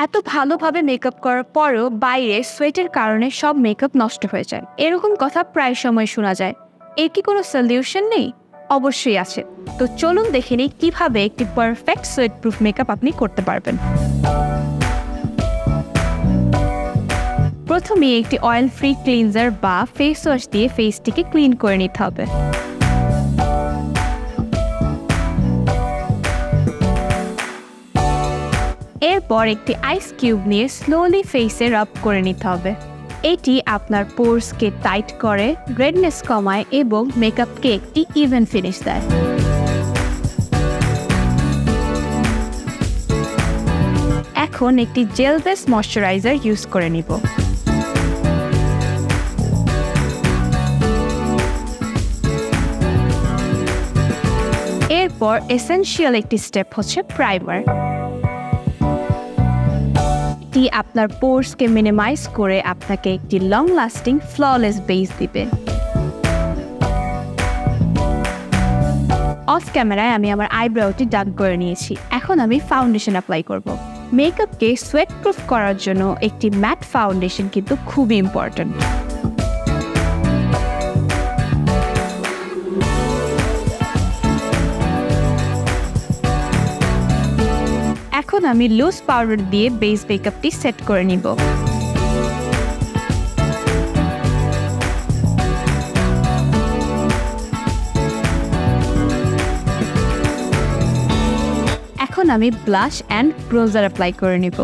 এত ভালোভাবে মেকআপ করার পরও বাইরে সোয়েটের কারণে সব মেকআপ নষ্ট হয়ে যায়, এরকম কথা প্রায় সময় শোনা যায়। এর কি কোনো সলিউশন নেই? অবশ্যই আছে। তো চলুন দেখে নিই কিভাবে একটি পারফেক্ট সোয়েট প্রুফ মেকআপ আপনি করতে পারবেন। প্রথমে একটি অয়েল ফ্রি ক্লিনজার বা ফেস ওয়াশ দিয়ে ফেসটিকে ক্লিন করে নিতে হবে। এরপর একটি আইস কিউব নিয়ে স্লোলি ফেসে রাব করে নিতে হবে। এটি আপনার পোরসকে টাইট করে, রেডনেস কমায় এবং মেকআপকে একটি ইভেন ফিনিশ দেয়। এখন একটি জেল বেস ময়শ্চারাইজার ইউজ করে নিব। এরপর এসেনশিয়াল একটি স্টেপ হচ্ছে প্রাইমার। এটি আপনার পোরসকে মিনিমাইজ করে আপনাকে একটি লং লাস্টিং ফ্ললেস বেস দিবে। অফ ক্যামেরায় আমি আমার আইব্রোটি ডান করে নিয়েছি। এখন আমি ফাউন্ডেশন অ্যাপ্লাই করব। মেকআপকে সোয়েট প্রুফ করার জন্য একটি ম্যাট ফাউন্ডেশন কিন্তু খুবই ইম্পর্ট্যান্ট। এখন আমি লুজ পাউডার দিয়ে বেস মেকআপটি সেট করে নিব। এখন আমি ব্লাশ অ্যান্ড ব্রোজার অ্যাপ্লাই করে নিব।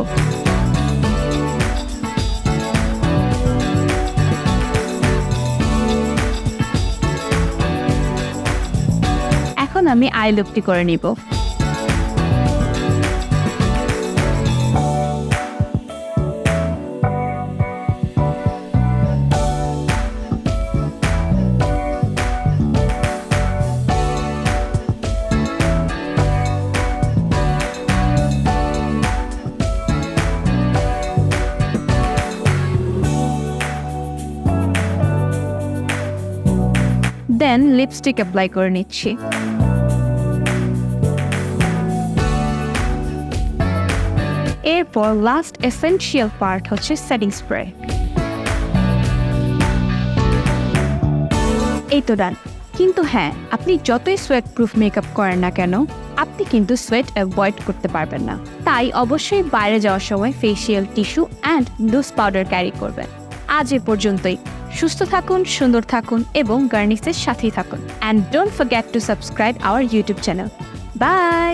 এখন আমি আই লুকটি করে নিব। দেন লিপস্টিক অ্যাপ্লাই করে নিচ্ছি। এরপর লাস্ট এসেনশিয়াল পার্ট হচ্ছে সেটিং স্প্রে। এই তো ডান। কিন্তু হ্যাঁ, আপনি যতই সোয়েট প্রুফ মেকআপ করেন না কেন, আপনি কিন্তু সোয়েট অ্যাভয়েড করতে পারবেন না। তাই অবশ্যই বাইরে যাওয়ার সময় facial tissue and loose powder carry করবেন। আজ এ পর্যন্তই। সুস্থ থাকুন, সুন্দর থাকুন এবং গার্নিশের সাথেই থাকুন। And don't forget to subscribe our YouTube channel. By.